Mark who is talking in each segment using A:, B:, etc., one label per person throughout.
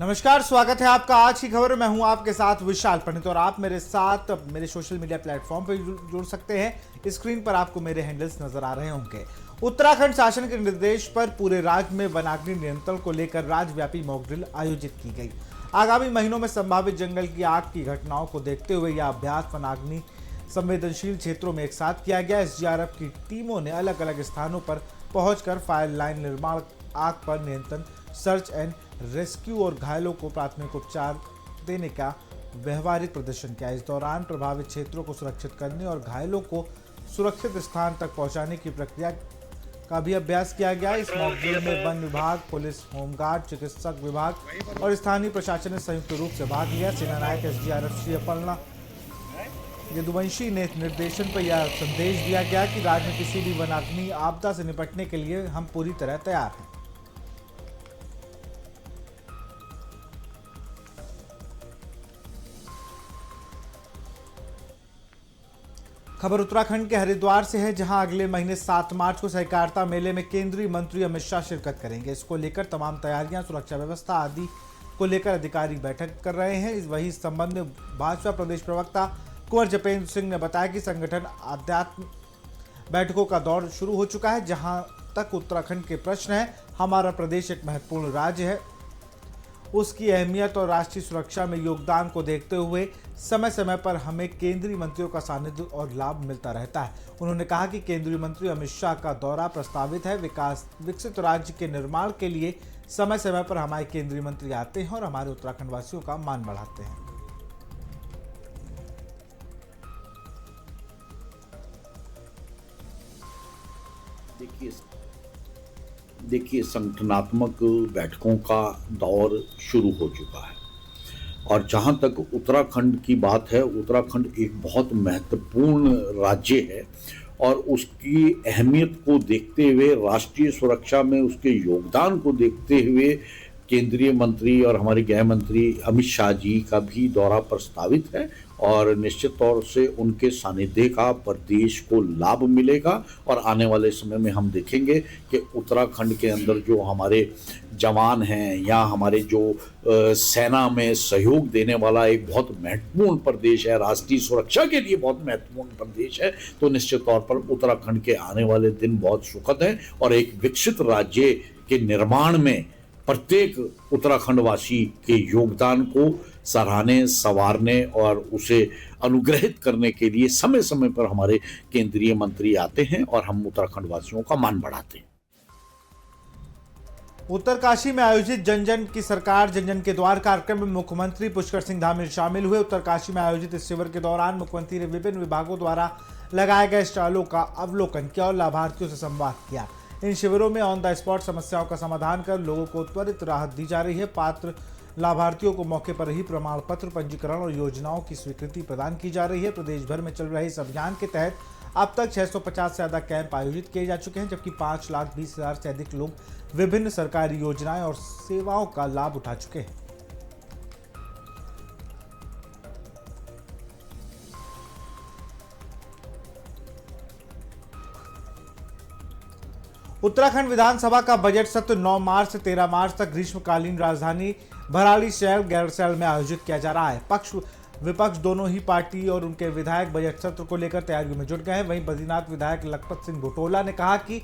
A: नमस्कार, स्वागत है आपका आज की खबर में। मैं हूं आपके साथ विशाल पंडित और आप मेरे साथ मेरे सोशल मीडिया प्लेटफॉर्म पर जुड़ सकते हैं। स्क्रीन पर आपको मेरे हैंडल्स नजर आ रहे होंगे। उत्तराखंड शासन के निर्देश पर पूरे राज्य में वनाग्नि नियंत्रण को लेकर राज्यव्यापी मॉक ड्रिल आयोजित की गई। आगामी महीनों में संभावित जंगल की आग की घटनाओं को देखते हुए यह अभ्यास वनाग्नि संवेदनशील क्षेत्रों में एक साथ किया गया। एसडीआरएफ की टीमों ने अलग अलग स्थानों पर पहुंचकर फायर लाइन निर्माण, आग पर नियंत्रण, सर्च एंड रेस्क्यू और घायलों को प्राथमिक उपचार देने का व्यवहारिक प्रदर्शन किया। इस दौरान प्रभावित क्षेत्रों को सुरक्षित करने और घायलों को सुरक्षित स्थान तक पहुंचाने की प्रक्रिया का भी अभ्यास किया गया। इस मॉक ड्रिल में वन विभाग, पुलिस, होमगार्ड, चिकित्सक विभाग और स्थानीय प्रशासन ने संयुक्त रूप से भाग लिया। सेनानायक एसडीआरएफ श्री अपर्णा यदुवंशी ने निर्देशन पर यह संदेश दिया गया कि राज्य में किसी भी वनाग्नि आपदा से निपटने के लिए हम पूरी तरह तैयार हैं। खबर उत्तराखंड के हरिद्वार से है, जहां अगले महीने 7 मार्च को सहकारिता मेले में केंद्रीय मंत्री अमित शाह शिरकत करेंगे। इसको लेकर तमाम तैयारियां, सुरक्षा व्यवस्था आदि को लेकर अधिकारी बैठक कर रहे हैं। वहीं इस संबंध में भाजपा प्रदेश प्रवक्ता कुंवर जपेंद्र सिंह ने बताया कि संगठन अध्यात्म बैठकों का दौर शुरू हो चुका है। जहां तक उत्तराखंड के प्रश्न है, हमारा प्रदेश एक महत्वपूर्ण राज्य है, उसकी अहमियत और राष्ट्रीय सुरक्षा में योगदान को देखते हुए समय समय पर हमें केंद्रीय मंत्रियों का सानिध्य और लाभ मिलता रहता है। उन्होंने कहा कि केंद्रीय मंत्री अमित शाह का दौरा प्रस्तावित है। विकसित राज्य के निर्माण के लिए समय समय पर हमारे केंद्रीय मंत्री आते हैं और हमारे उत्तराखंड वासियों का मान बढ़ाते हैं।
B: देखिए, संगठनात्मक बैठकों का दौर शुरू हो चुका है और जहां तक उत्तराखंड की बात है, उत्तराखंड एक बहुत महत्वपूर्ण राज्य है और उसकी अहमियत को देखते हुए, राष्ट्रीय सुरक्षा में उसके योगदान को देखते हुए केंद्रीय मंत्री और हमारे गृह मंत्री अमित शाह जी का भी दौरा प्रस्तावित है और निश्चित तौर से उनके सानिध्य का प्रदेश को लाभ मिलेगा। और आने वाले समय में हम देखेंगे कि उत्तराखंड के अंदर जो हमारे जवान हैं या हमारे जो सेना में सहयोग देने वाला एक बहुत महत्वपूर्ण प्रदेश है, राष्ट्रीय सुरक्षा के लिए बहुत महत्वपूर्ण प्रदेश है, तो निश्चित तौर पर उत्तराखंड के आने वाले दिन बहुत सुखद हैं और एक विकसित राज्य के निर्माण में प्रत्येक उत्तराखंड वासी के योगदान को सराहने, संवारने और उसे अनुग्रहित करने के लिए समय समय पर हमारे केंद्रीय मंत्री आते हैं और हम उत्तराखंड वासियों का मान बढ़ाते हैं।
A: उत्तरकाशी में आयोजित जन जन की सरकार जन जन के द्वार कार्यक्रम में मुख्यमंत्री पुष्कर सिंह धामी शामिल हुए। उत्तरकाशी में आयोजित इस शिविर के दौरान मुख्यमंत्री ने विभिन्न विभागों द्वारा लगाए गए स्टॉलों का अवलोकन किया और लाभार्थियों से संवाद किया। इन शिविरों में ऑन द स्पॉट समस्याओं का समाधान कर लोगों को त्वरित राहत दी जा रही है। पात्र लाभार्थियों को मौके पर ही प्रमाण पत्र, पंजीकरण और योजनाओं की स्वीकृति प्रदान की जा रही है। प्रदेश भर में चल रहे इस अभियान के तहत अब तक 650 से ज्यादा कैंप आयोजित किए जा चुके हैं, जबकि 5,20,000 से अधिक लोग विभिन्न सरकारी योजनाएं और सेवाओं का लाभ उठा चुके हैं। उत्तराखंड विधानसभा का बजट सत्र 9 मार्च से 13 मार्च तक ग्रीष्मकालीन राजधानी भराड़ीसैंण गैरसैंण में आयोजित किया जा रहा है। पक्ष विपक्ष दोनों ही पार्टी और उनके विधायक बजट सत्र को लेकर तैयारियों में जुट गए हैं। वहीं बद्रीनाथ विधायक लखपत सिंह बुटोला ने कहा कि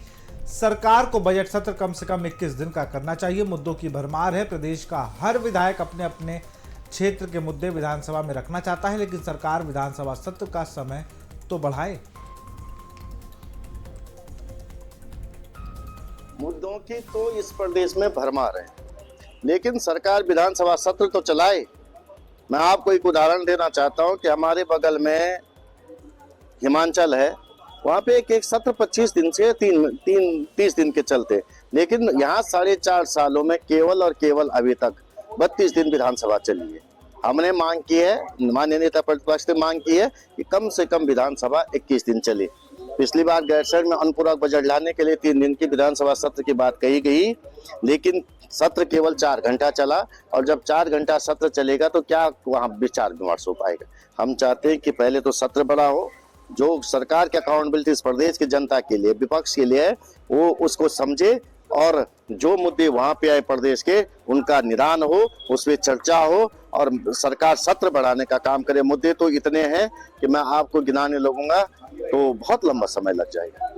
A: सरकार को बजट सत्र कम से कम 21 दिन का करना चाहिए। मुद्दों की भरमार है। प्रदेश का हर विधायक अपने अपने क्षेत्र के मुद्दे विधानसभा में रखना चाहता है, लेकिन सरकार विधानसभा सत्र का समय तो बढ़ाए।
C: मुद्दों की तो इस प्रदेश में भरमार है, लेकिन सरकार विधानसभा सत्र तो चलाए। मैं आपको एक उदाहरण देना चाहता हूं कि हमारे बगल में हिमाचल है, वहां पे एक सत्र 25 दिन से 30 दिन के चलते, लेकिन यहाँ 4.5 सालों में केवल और केवल अभी तक 32 दिन विधानसभा चली है। हमने मांग की है, माननीय नेता प्रतिपक्ष ने मांग की है कि कम से कम विधानसभा 21 दिन चले। पिछली बार गैरसैंण में अनुपूरक बजट लाने के लिए 3 दिन की विधानसभा सत्र की बात कही गई, लेकिन सत्र केवल 4 घंटा चला और जब 4 घंटा सत्र चलेगा तो क्या वहाँ विचार विमर्श हो पाएगा। हम चाहते हैं कि पहले तो सत्र बड़ा हो, जो सरकार की अकाउंटेबिलिटी इस प्रदेश की जनता के लिए, विपक्ष के लिए है, वो उसको समझे और जो मुद्दे वहां पे आए प्रदेश के उनका निदान हो, उस पर चर्चा हो और सरकार सत्र बढ़ाने का काम करे। मुद्दे तो इतने हैं कि मैं आपको गिनाने लगूंगा तो बहुत लंबा समय लग जाएगा।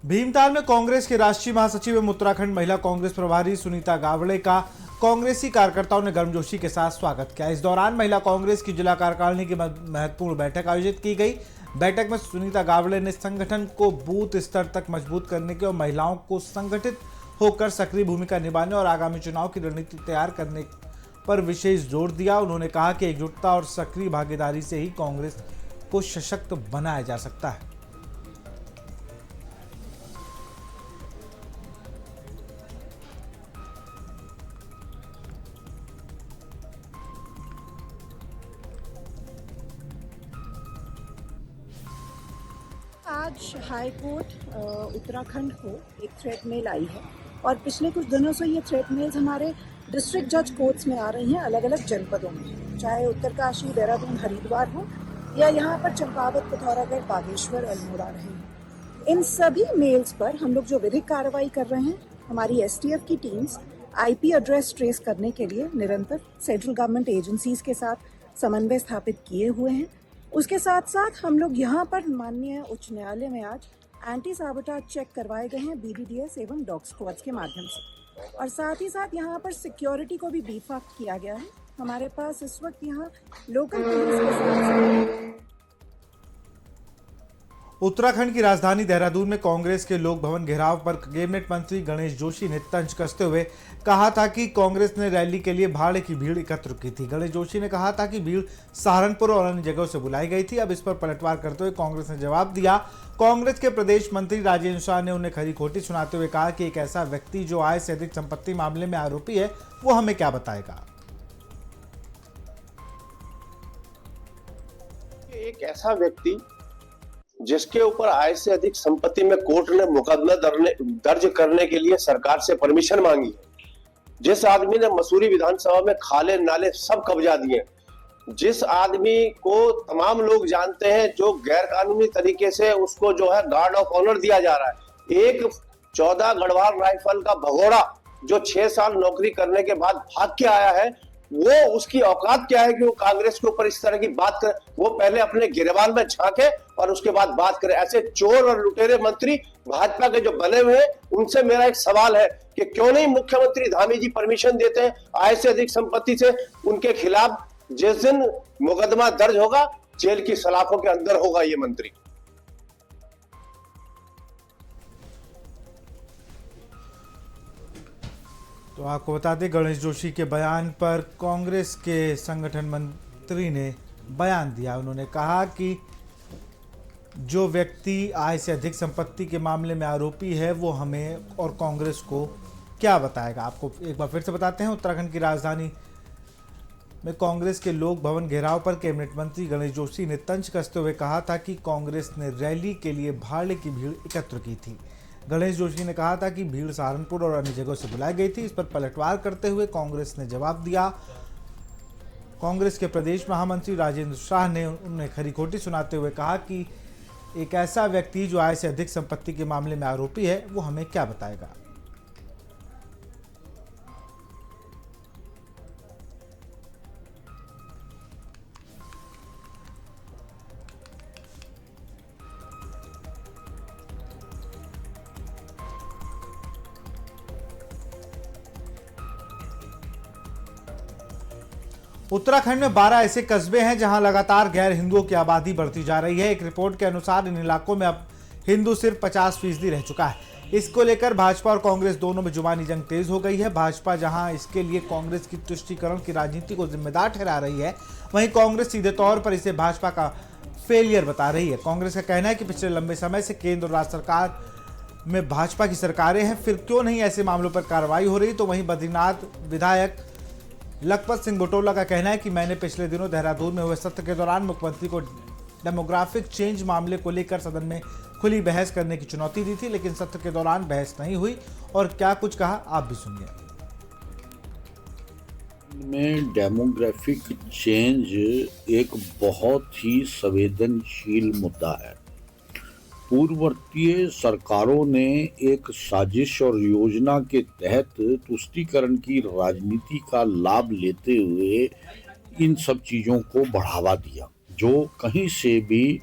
A: भीमताल में कांग्रेस के राष्ट्रीय महासचिव एवं उत्तराखंड महिला कांग्रेस प्रभारी सुनीता गावड़े का कांग्रेसी कार्यकर्ताओं ने गर्मजोशी के साथ स्वागत किया। इस दौरान महिला कांग्रेस की जिला कार्यकारिणी की महत्वपूर्ण बैठक आयोजित की गई। बैठक में सुनीता गावड़े ने संगठन को बूथ स्तर तक मजबूत करने के और महिलाओं को संगठित होकर सक्रिय भूमिका निभाने और आगामी चुनाव की रणनीति तैयार करने पर विशेष जोर दिया। उन्होंने कहा कि एकजुटता और सक्रिय भागीदारी से ही कांग्रेस को सशक्त बनाया जा सकता है।
D: आज हाई कोर्ट उत्तराखंड को एक थ्रेट मेल आई है और पिछले कुछ दिनों से ये थ्रेट मेल्स हमारे डिस्ट्रिक्ट जज कोर्ट्स में आ रही हैं अलग अलग जनपदों में, चाहे उत्तरकाशी, देहरादून, हरिद्वार हो या यहाँ पर चंपावत, पिथौरागढ़, बागेश्वर, अल्मोड़ा रहे हैं। इन सभी मेल्स पर हम लोग जो विधिक कार्रवाई कर रहे हैं, हमारी एसटीएफ की टीम्स आईपी एड्रेस ट्रेस करने के लिए निरंतर सेंट्रल गवर्नमेंट एजेंसीज के साथ समन्वय स्थापित किए हुए हैं। उसके साथ साथ हम लोग यहाँ पर माननीय उच्च न्यायालय में आज एंटी साबोटाज चेक करवाए गए हैं बीडीडीएस एवं डॉग स्क्वाड्स के माध्यम से, और साथ ही साथ यहाँ पर सिक्योरिटी को भी बीफ अप किया गया है। हमारे पास इस वक्त यहाँ लोकल पुलिस के साथ
A: उत्तराखंड की राजधानी देहरादून में कांग्रेस के लोक भवन घेराव पर कैबिनेट मंत्री गणेश जोशी ने तंज कसते हुए कहा था कि कांग्रेस ने रैली के लिए भाड़े की भीड़ एकत्र की थी। गणेश जोशी ने कहा था कि भीड़ सहारनपुर और अन्य जगहों से बुलाई गई थी। अब इस पर पलटवार करते हुए कांग्रेस ने जवाब दिया। कांग्रेस के प्रदेश मंत्री राजेंद्र शाह ने उन्हें खरी खोटी सुनाते हुए कहा कि एक ऐसा व्यक्ति जो आय से अधिक संपत्ति मामले में आरोपी है वो हमें क्या बताएगा।
E: एक ऐसा व्यक्ति जिसके ऊपर आय से अधिक संपत्ति में कोर्ट ने मुकदमा दर्ज करने के लिए सरकार से परमिशन मांगी, जिस आदमी ने मसूरी विधानसभा में खाले नाले सब कब्जा दिए, जिस आदमी को तमाम लोग जानते हैं, जो गैर कानूनी तरीके से उसको जो है गार्ड ऑफ ऑनर दिया जा रहा है, एक 14 गढ़वाल राइफल का भगोड़ा जो 6 साल नौकरी करने के बाद भाग के आया है, वो उसकी औकात क्या है कि वो कांग्रेस के ऊपर इस तरह की बात करे। वो पहले अपने गिरबान में झांके और उसके बाद बात करे। ऐसे चोर और लुटेरे मंत्री भाजपा के जो बने हुए हैं, उनसे मेरा एक सवाल है कि क्यों नहीं मुख्यमंत्री धामी जी परमिशन देते हैं आय से अधिक संपत्ति से उनके खिलाफ जिस दिन मुकदमा दर्ज होगा जेल की सलाखों के अंदर होगा ये मंत्री।
A: तो आपको बता दें, गणेश जोशी के बयान पर कांग्रेस के संगठन मंत्री ने बयान दिया। उन्होंने कहा कि जो व्यक्ति आय से अधिक संपत्ति के मामले में आरोपी है वो हमें और कांग्रेस को क्या बताएगा। आपको एक बार फिर से बताते हैं, उत्तराखंड की राजधानी में कांग्रेस के लोक भवन घेराव पर कैबिनेट मंत्री गणेश जोशी ने तंज कसते हुए कहा था कि कांग्रेस ने रैली के लिए भाड़े की भीड़ एकत्र की थी। गणेश जोशी ने कहा था कि भीड़ सहारनपुर और अन्य जगहों से बुलाई गई थी। इस पर पलटवार करते हुए कांग्रेस ने जवाब दिया। कांग्रेस के प्रदेश महामंत्री राजेंद्र शाह ने उन्हें खरी खोटी सुनाते हुए कहा कि एक ऐसा व्यक्ति जो आय से अधिक संपत्ति के मामले में आरोपी है वो हमें क्या बताएगा। उत्तराखंड में 12 ऐसे कस्बे हैं जहां लगातार गैर हिंदुओं की आबादी बढ़ती जा रही है। एक रिपोर्ट के अनुसार इन इलाकों में अब हिंदू सिर्फ 50% रह चुका है। इसको लेकर भाजपा और कांग्रेस दोनों में जुबानी जंग तेज हो गई है। भाजपा जहां इसके लिए कांग्रेस की तुष्टीकरण की राजनीति को जिम्मेदार ठहरा रही है, वहीं कांग्रेस सीधे तौर पर इसे भाजपा का फेलियर बता रही है। कांग्रेस का कहना है कि पिछले लंबे समय से केंद्र और राज्य सरकार में भाजपा की सरकारें हैं, फिर क्यों नहीं ऐसे मामलों पर कार्रवाई हो रही। तो वहीं बद्रीनाथ विधायक लखपत सिंह बुटोला का कहना है कि मैंने पिछले दिनों देहरादून में हुए सत्र के दौरान मुख्यमंत्री को डेमोग्राफिक चेंज मामले को लेकर सदन में खुली बहस करने की चुनौती दी थी, लेकिन सत्र के दौरान बहस नहीं हुई। और क्या कुछ कहा आप भी सुनिए।
B: में डेमोग्राफिक चेंज एक बहुत ही संवेदनशील मुद्दा है। पूर्ववर्तीय सरकारों ने एक साजिश और योजना के तहत तुष्टीकरण की राजनीति का लाभ लेते हुए इन सब चीजों को बढ़ावा दिया, जो कहीं से भी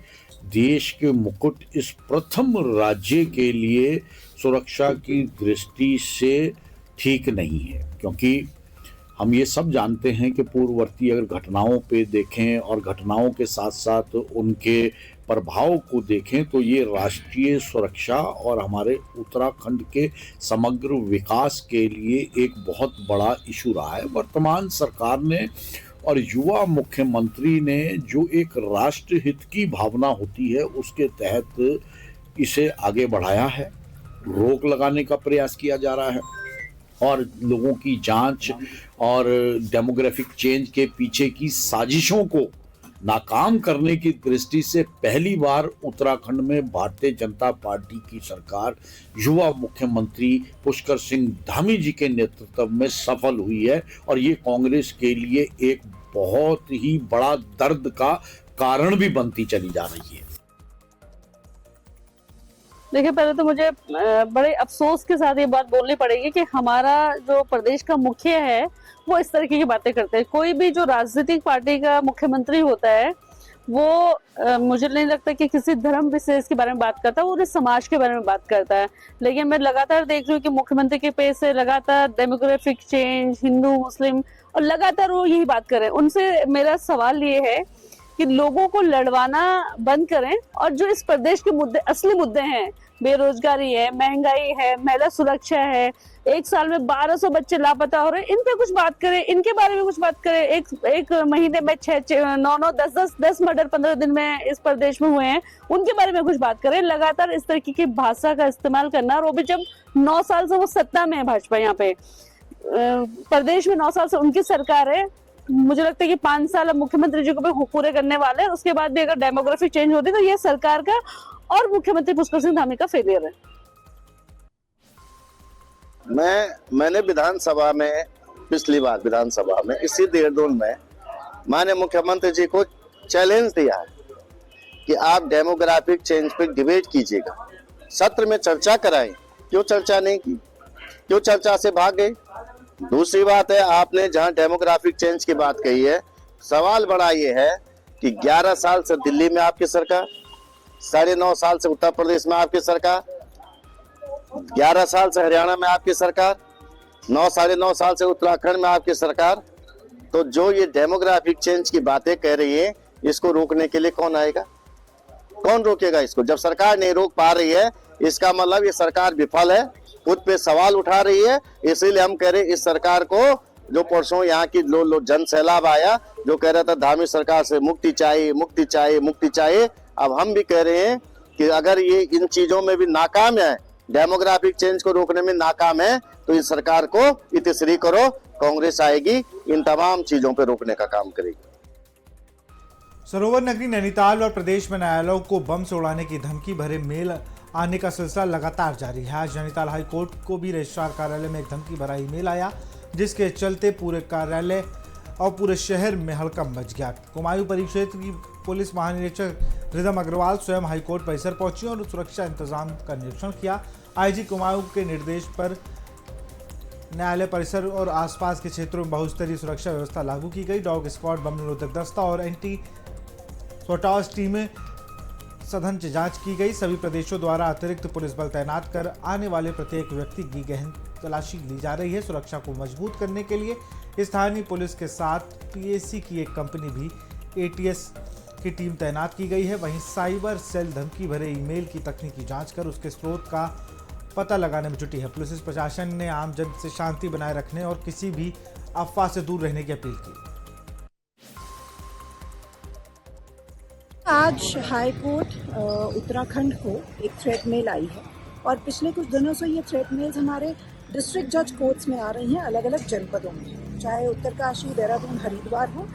B: देश के मुकुट इस प्रथम राज्य के लिए सुरक्षा की दृष्टि से ठीक नहीं है। क्योंकि हम ये सब जानते हैं कि पूर्ववर्ती अगर घटनाओं पे देखें और घटनाओं के साथ साथ उनके प्रभाव को देखें तो ये राष्ट्रीय सुरक्षा और हमारे उत्तराखंड के समग्र विकास के लिए एक बहुत बड़ा इशू रहा है। वर्तमान सरकार ने और युवा मुख्यमंत्री ने जो एक राष्ट्र हित की भावना होती है उसके तहत इसे आगे बढ़ाया है, रोक लगाने का प्रयास किया जा रहा है और लोगों की जांच और डेमोग्राफिक चेंज के पीछे की साजिशों को नाकाम करने की दृष्टि से पहली बार उत्तराखंड में भारतीय जनता पार्टी की सरकार युवा मुख्यमंत्री पुष्कर सिंह धामी जी के नेतृत्व में सफल हुई है और ये कांग्रेस के लिए एक बहुत ही बड़ा दर्द का कारण भी बनती चली जा रही है।
F: देखिए, पहले तो मुझे बड़े अफसोस के साथ ये बात बोलनी पड़ेगी कि हमारा जो प्रदेश का मुखिया है वो इस तरीके की बातें करते हैं। कोई भी जो राजनीतिक पार्टी का मुख्यमंत्री होता है वो मुझे नहीं लगता कि किसी धर्म विशेष के बारे में बात करता है, वो समाज के बारे में बात करता है। लेकिन मैं लगातार देख रही हूँ कि मुख्यमंत्री के पेज से लगातार डेमोग्राफिक चेंज, हिंदू मुस्लिम और लगातार वो यही बात कर रहे हैं। उनसे मेरा सवाल ये है कि लोगों को लड़वाना बंद करें और जो इस प्रदेश के मुद्दे, असली मुद्दे हैं, बेरोजगारी है, महंगाई है, महिला सुरक्षा है, एक साल में 1200 बच्चे लापता हो रहे हैं, इन पे कुछ बात करें, इनके बारे में कुछ बात करें। एक महीने में 6-9 10 मर्डर 15 दिन में इस प्रदेश में हुए हैं, उनके बारे में कुछ बात करें। लगातार इस तरीके की भाषा का इस्तेमाल करना, और वो भी जब 9 साल से वो सत्ता में है, भाजपा यहाँ पे प्रदेश में 9 साल से उनकी सरकार है। मुझे लगता है कि 5 साल मुख्यमंत्री जी को भी पूरे करने वाले हैं। उसके बाद भी अगर डेमोग्राफी चेंज होती तो ये सरकार का और मुख्यमंत्री पुष्कर सिंह धामी का फेलियर है।
C: मैंने विधानसभा में, पिछली बार विधानसभा में इसी देहरादून में माननीय मुख्यमंत्री जी को चैलेंज दिया है कि आप डेमोग्राफिक चेंज पे डिबेट कीजिएगा, सत्र में चर्चा कराएं। क्यों चर्चा नहीं की? क्यों चर्चा से भाग गए? दूसरी बात है, आपने जहां डेमोग्राफिक चेंज की बात कही है, सवाल बड़ा ये है कि 11 साल से दिल्ली में आपकी सरकार, 9.5 साल से उत्तर प्रदेश में आपकी सरकार, 11 साल से हरियाणा में आपकी सरकार, 9-9.5 साल से उत्तराखंड में आपकी सरकार। तो जो ये डेमोग्राफिक चेंज की बातें कह रही है, इसको रोकने के लिए कौन आएगा? कौन रोकेगा इसको? जब सरकार नहीं रोक पा रही है, इसका मतलब ये सरकार विफल है, खुद पे सवाल उठा रही है। इसीलिए हम कह रहे इस सरकार को, जो परसों यहाँ की जन सैलाब आया जो कह रहा था धामी सरकार से मुक्ति चाहिए, मुक्ति चाहिए, मुक्ति चाहिए, अब हम भी कह रहे हैं कि अगर ये इन चीजों में भी नाकाम है, डेमोग्राफिक चेंज को रोकने में नाकाम है, तो इस सरकार को इतिश्री करो, कांग्रेस आएगी, इन तमाम चीजों पे रोकने का काम करेगी।
A: सरोवर नगरी नैनीताल और प्रदेश में न्यायालयों को बम से उड़ाने की धमकी भरे मेल आने का सिलसिला लगातार जारी है। आज नैनीताल हाई कोर्ट को भी रजिस्ट्रार कार्यालय में एक धमकी भरा ईमेल आया, जिसके चलते पूरे कार्यालय और पूरे शहर में हड़कंप मच गया। कुमायूं परिक्षेत्र की पुलिस महानिरीक्षक रिदम अग्रवाल स्वयं हाईकोर्ट परिसर पहुंची और सुरक्षा इंतजाम का निरीक्षण किया। आईजी कुमायूं के निर्देश पर न्यायालय परिसर और आसपास के क्षेत्रों में बहुस्तरीय सुरक्षा व्यवस्था लागू की गई। डॉग स्क्वाड, बम निरोधक दस्ता और एंटी सोटास टीमें सघन जांच की गई। सभी प्रदेशों द्वारा अतिरिक्त पुलिस बल तैनात कर आने वाले प्रत्येक व्यक्ति की गहन तलाशी ली जा रही है। सुरक्षा को मजबूत करने के लिए स्थानीय पुलिस के साथ पीएसी की एक कंपनी भी एटीएस की टीम तैनात की गई है। वहीं साइबर सेल धमकी भरे ईमेल की तकनीकी जांच कर उसके स्रोत का पता लगाने में जुटी है। पुलिस प्रशासन ने आम जन से शांति बनाए रखने और किसी भी अफवाह से दूर रहने की अपील की।
D: आज हाई कोर्ट उत्तराखंड को एक थ्रेट मेल आई है और पिछले कुछ दिनों से ये थ्रेट मेल्स हमारे डिस्ट्रिक्ट जज कोर्ट्स में आ रही हैं, अलग अलग जनपदों में, चाहे उत्तरकाशी, देहरादून, हरिद्वार हो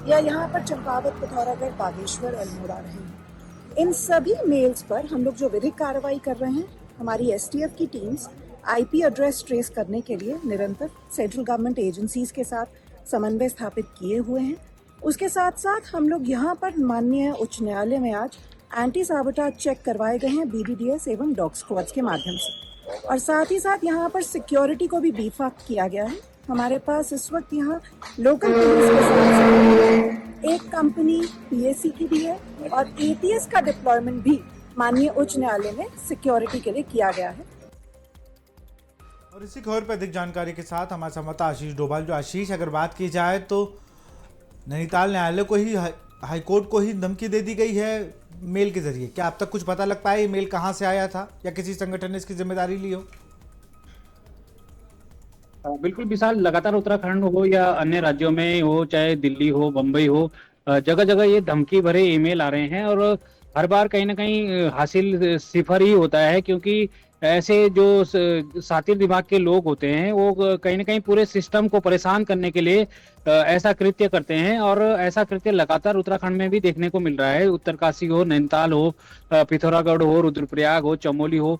D: या यहाँ पर चंपावत, पिथौरागढ़, बागेश्वर, अल्मोड़ा रहे। इन सभी मेल्स पर हम लोग जो विधिक कार्रवाई कर रहे हैं, हमारी एसटीएफ की टीम्स आईपी एड्रेस ट्रेस करने के लिए निरंतर सेंट्रल गवर्नमेंट एजेंसीज के साथ समन्वय स्थापित किए हुए हैं। उसके साथ साथ हम लोग यहाँ पर माननीय उच्च न्यायालय में आज एंटी साबोटाज चेक करवाए गए हैं BDDS एवं डॉग स्क्वाड्स के माध्यम से। और साथ ही साथ यहाँ पर सिक्योरिटी को भी बीफ अप किया गया है। हमारे पास इस वक्त यहाँ लोकल पुलिस के साथ एक कंपनी PAC की भी है और ATS का डिप्लॉयमेंट भी माननीय उच्च न्यायालय में सिक्योरिटी के लिए किया गया है।
A: और इसी खबर पर अधिक जानकारी के साथ हमारे संवाददाता आशीष डोभाल। जो आशीष, अगर बात की जाए तो नैनीताल न्यायालय को ही हाईकोर्ट को ही धमकी दे दी गई है मेल के जरिए। क्या अब तक कुछ पता लग पाया ये मेल कहां से आया था या किसी संगठन ने इसकी जिम्मेदारी ली हो?
G: बिल्कुल विशाल, लगातार उत्तराखंड हो या अन्य राज्यों में हो, चाहे दिल्ली हो, मुंबई हो, जगह जगह ये धमकी भरे ईमेल आ रहे हैं और हर बार कहीं ना कहीं हासिल सिफर ही होता है, क्योंकि ऐसे जो सातिर दिमाग के लोग होते हैं वो कहीं ना कहीं पूरे सिस्टम को परेशान करने के लिए ऐसा कृत्य करते हैं। और ऐसा कृत्य लगातार उत्तराखंड में भी देखने को मिल रहा है। उत्तरकाशी हो, नैनीताल हो, पिथौरागढ़ हो, रुद्रप्रयाग हो, चमोली हो,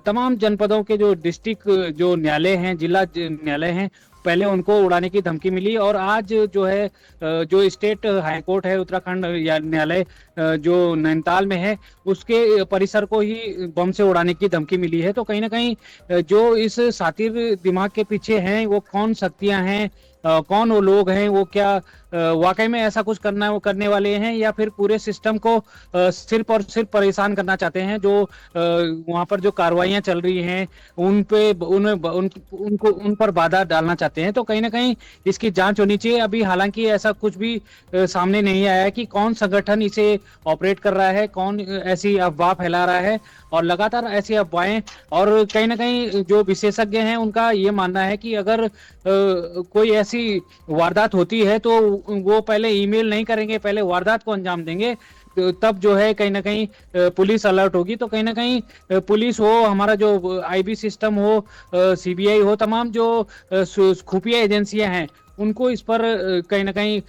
G: तमाम जनपदों के जो डिस्ट्रिक्ट जो न्यायालय हैं, जिला न्यायालय हैं, पहले उनको उड़ाने की धमकी मिली। और आज जो है जो स्टेट हाईकोर्ट है उत्तराखंड या न्यायालय जो नैनीताल में है, उसके परिसर को ही बम से उड़ाने की धमकी मिली है। तो कहीं ना कहीं जो इस सातिर दिमाग के पीछे हैं वो कौन शक्तियां हैं, कौन वो लोग हैं, वो क्या वाकई में ऐसा कुछ करने वाले हैं या फिर पूरे सिस्टम को सिर्फ और सिर्फ परेशान करना चाहते हैं। जो वहां पर जो कार्रवाइयां चल रही हैं उन पर बाधा डालना चाहते हैं। तो कहीं ना कहीं इसकी जांच होनी चाहिए। अभी हालांकि ऐसा कुछ भी सामने नहीं आया है कि कौन संगठन इसे ऑपरेट कर रहा है, कौन ऐसी अफवाह फैला रहा है। और लगातार ऐसी अफवाहें, और कहीं ना कहीं जो विशेषज्ञ हैं उनका ये मानना है कि अगर कोई ऐसी वारदात होती है तो वो पहले ईमेल नहीं करेंगे, पहले वारदात को अंजाम देंगे, तब जो है कहीं ना कहीं पुलिस अलर्ट होगी। तो कहीं ना कहीं पुलिस हो, हमारा जो IB सिस्टम हो, CBI हो, तमाम जो खुफिया एजेंसियां हैं उनको इस पर कहीं ना कहीं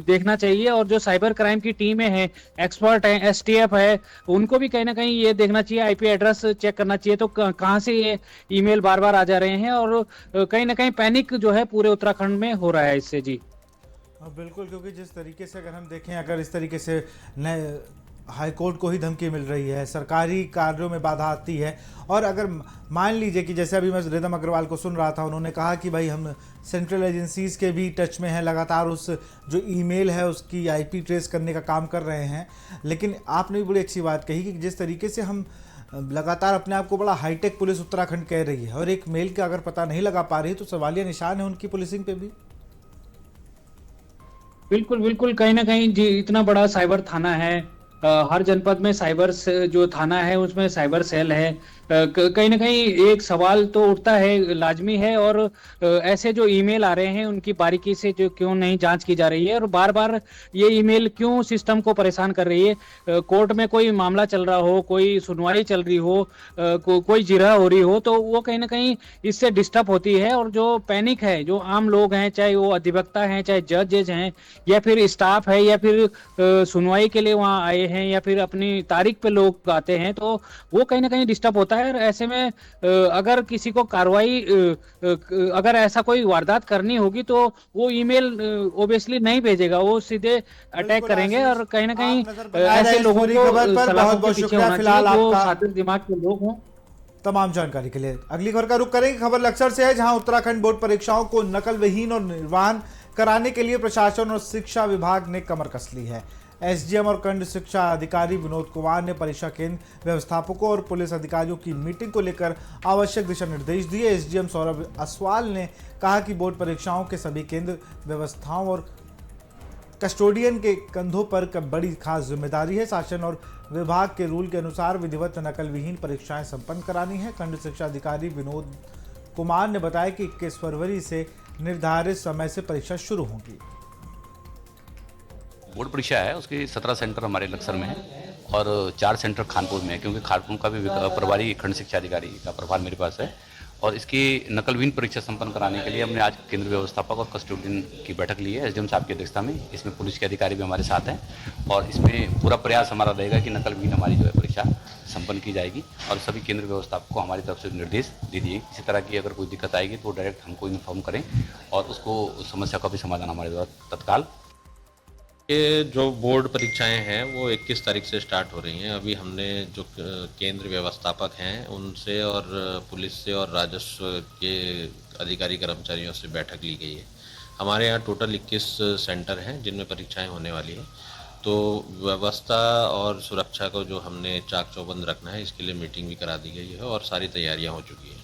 G: देखना चाहिए। और जो साइबर क्राइम की टीमें हैं, एक्सपर्ट हैं, STF है, उनको भी कहीं ना कहीं ये देखना चाहिए, IP एड्रेस चेक करना चाहिए तो कहाँ से ये ईमेल बार बार आ जा रहे हैं। और कहीं ना कहीं पैनिक जो है पूरे उत्तराखंड में हो रहा है इससे। जी
A: बिल्कुल, क्योंकि जिस तरीके से अगर हम देखें, अगर इस तरीके से हाईकोर्ट को ही धमकी मिल रही है, सरकारी कार्यों में बाधा आती है, और अगर मान लीजिए कि जैसे अभी मैं रिदम अग्रवाल को सुन रहा था, उन्होंने कहा कि भाई हम सेंट्रल एजेंसीज के भी टच में हैं, लगातार उस जो ईमेल है उसकी IP ट्रेस करने का काम कर रहे हैं। लेकिन आपने भी बड़ी अच्छी बात कही कि जिस तरीके से हम लगातार अपने आप को बड़ा हाईटेक पुलिस उत्तराखंड कह रही है और एक मेल का अगर पता नहीं लगा पा रही तो सवालिया निशान है उनकी पुलिसिंग पे भी।
G: बिल्कुल बिल्कुल, कहीं ना कहीं जी इतना बड़ा साइबर थाना है, हर जनपद में साइबर जो थाना है उसमें साइबर सेल है। कहीं ना कहीं एक सवाल तो उठता है, लाजमी है। और ऐसे जो ईमेल आ रहे हैं उनकी बारीकी से जो क्यों नहीं जांच की जा रही है, और बार बार ये ईमेल क्यों सिस्टम को परेशान कर रही है। कोर्ट में कोई मामला चल रहा हो, कोई सुनवाई चल रही हो, कोई जिरह हो रही हो, तो वो कहीं ना कहीं इससे डिस्टर्ब होती है। और जो पैनिक है, जो आम लोग हैं, चाहे वो अधिवक्ता हैं, चाहे जजेज हैं, या फिर स्टाफ है, या फिर सुनवाई के लिए वहाँ आए हैं, या फिर अपनी तारीख पे लोग आते हैं, तो वो कहीं ना कहीं डिस्टर्ब होता है। और ऐसे में अगर किसी को कार्रवाई, अगर ऐसा कोई वारदात करनी होगी तो वो ईमेल ओबियसली नहीं भेजेगा, वो सीधे अटैक करेंगे। और कहीं ना कहीं ऐसे लोगों को
A: बहुत बहुत शुक्रिया फिलहाल आपका,
G: सातिर दिमाग के लोग हों।
A: तमाम जानकारी के लिए अगली खबर का रुख करेंगे। खबर लक्सर से है, जहां उत्तराखंड बोर्ड परीक्षाओं को नकल विहीन और निर्वाहन कराने के लिए प्रशासन और शिक्षा विभाग ने कमर कस ली है। SDM और खंड शिक्षा अधिकारी विनोद कुमार ने परीक्षा केंद्र व्यवस्थापकों और पुलिस अधिकारियों की मीटिंग को लेकर आवश्यक दिशा निर्देश दिए। SDM सौरभ असवाल ने कहा कि बोर्ड परीक्षाओं के सभी केंद्र व्यवस्थाओं और कस्टोडियन के कंधों पर बड़ी खास जिम्मेदारी है। शासन और विभाग के रूल के अनुसार विधिवत नकल विहीन परीक्षाएं संपन्न करानी है। खंड शिक्षा अधिकारी विनोद कुमार ने बताया कि 21 फरवरी से निर्धारित समय से परीक्षा शुरू होगी।
H: बोर्ड परीक्षा है, उसके 17 सेंटर हमारे लक्सर में है और 4 सेंटर खानपुर में है, क्योंकि खानपुर का भी प्रभारी खंड शिक्षा अधिकारी का प्रभार मेरे पास है। और इसकी नकलविहीन परीक्षा संपन्न कराने के लिए हमने आज केंद्र व्यवस्थापक और कस्टोडियन की बैठक ली है SDM साहब की अध्यक्षता में। इसमें पुलिस के अधिकारी भी हमारे साथ हैं और इसमें पूरा प्रयास हमारा रहेगा कि नकलविहीन हमारी जो है परीक्षा संपन्न की जाएगी। और सभी केंद्र व्यवस्थापक को हमारी तरफ से निर्देश दे दिए, किसी तरह की अगर कोई दिक्कत आएगी तो डायरेक्ट हमको इन्फॉर्म करें और उसको समस्या का भी समाधान हमारे द्वारा तत्काल
I: ये जो बोर्ड परीक्षाएं हैं वो 21 तारीख से स्टार्ट हो रही हैं। अभी हमने जो केंद्र व्यवस्थापक हैं उनसे और पुलिस से और राजस्व के अधिकारी कर्मचारियों से बैठक ली गई है। हमारे यहाँ टोटल 21 सेंटर हैं जिनमें परीक्षाएं होने वाली हैं। तो व्यवस्था और सुरक्षा को जो हमने चाक चौबंद रखना है इसके लिए मीटिंग भी करा दी गई है और सारी तैयारियां हो चुकी हैं।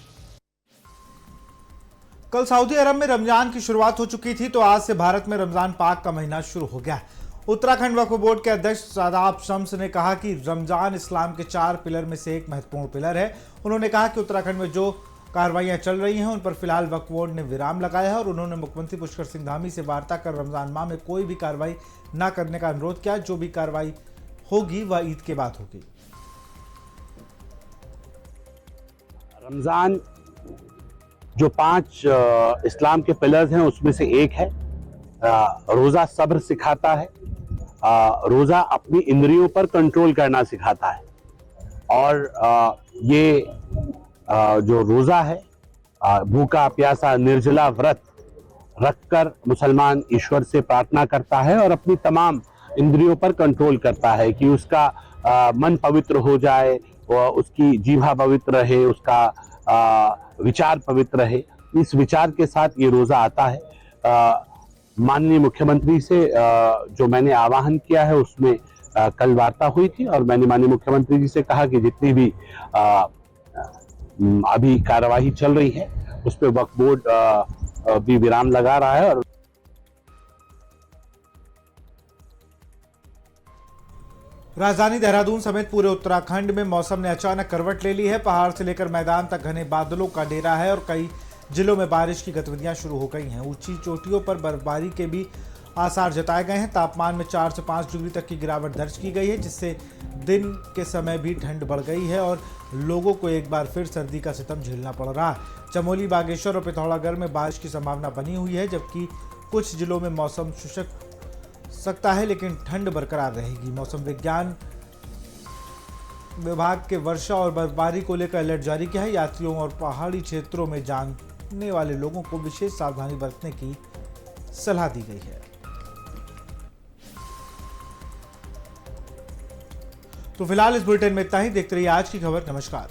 A: कल सऊदी अरब में रमजान की शुरुआत हो चुकी थी, तो आज से भारत में रमजान पाक का महीना शुरू हो गया। उत्तराखंड वक्फ बोर्ड के अध्यक्ष शादाब शम्स ने कहा कि रमजान इस्लाम के 4 पिलर में से एक महत्वपूर्ण पिलर है। उन्होंने कहा कि उत्तराखंड में जो कार्रवाइयां चल रही हैं उन पर फिलहाल वक्फ बोर्ड ने विराम लगाया है और उन्होंने मुख्यमंत्री पुष्कर सिंह धामी से वार्ता कर रमजान माह में कोई भी कार्रवाई न करने का अनुरोध किया। जो भी कार्रवाई होगी वह ईद के बाद होगी।
J: रमजान जो 5 इस्लाम के पिलर्स हैं उसमें से एक है। रोजा सब्र सिखाता है, रोजा अपनी इंद्रियों पर कंट्रोल करना सिखाता है और ये जो रोजा है भूखा प्यासा निर्जला व्रत रखकर मुसलमान ईश्वर से प्रार्थना करता है और अपनी तमाम इंद्रियों पर कंट्रोल करता है कि उसका मन पवित्र हो जाए, उसकी जीवा पवित्र रहे, उसका विचार पवित्र रहे। इस विचार के साथ ये रोजा आता है। माननीय मुख्यमंत्री से जो मैंने आह्वान किया है उसमें कल वार्ता हुई थी और मैंने माननीय मुख्यमंत्री जी से कहा कि जितनी भी अभी कार्यवाही चल रही है उस पर वक्फ बोर्ड भी विराम लगा रहा है। और
A: राजधानी देहरादून समेत पूरे उत्तराखंड में मौसम ने अचानक करवट ले ली है। पहाड़ से लेकर मैदान तक घने बादलों का डेरा है और कई जिलों में बारिश की गतिविधियां शुरू हो गई हैं। ऊंची चोटियों पर बर्फबारी के भी आसार जताए गए हैं। तापमान में 4 से 5 डिग्री तक की गिरावट दर्ज की गई है, जिससे दिन के समय भी ठंड बढ़ गई है और लोगों को एक बार फिर सर्दी का सितम झेलना पड़ रहा है। चमोली, बागेश्वर और पिथौरागढ़ में बारिश की संभावना बनी हुई है, जबकि कुछ जिलों में मौसम शुष्क सकता है लेकिन ठंड बरकरार रहेगी। मौसम विज्ञान विभाग के वर्षा और बर्फबारी को लेकर अलर्ट जारी किया है। यात्रियों और पहाड़ी क्षेत्रों में जाने वाले लोगों को विशेष सावधानी बरतने की सलाह दी गई है। तो फिलहाल इस बुलेटिन में इतना ही। देखते रहिए आज की खबर। नमस्कार।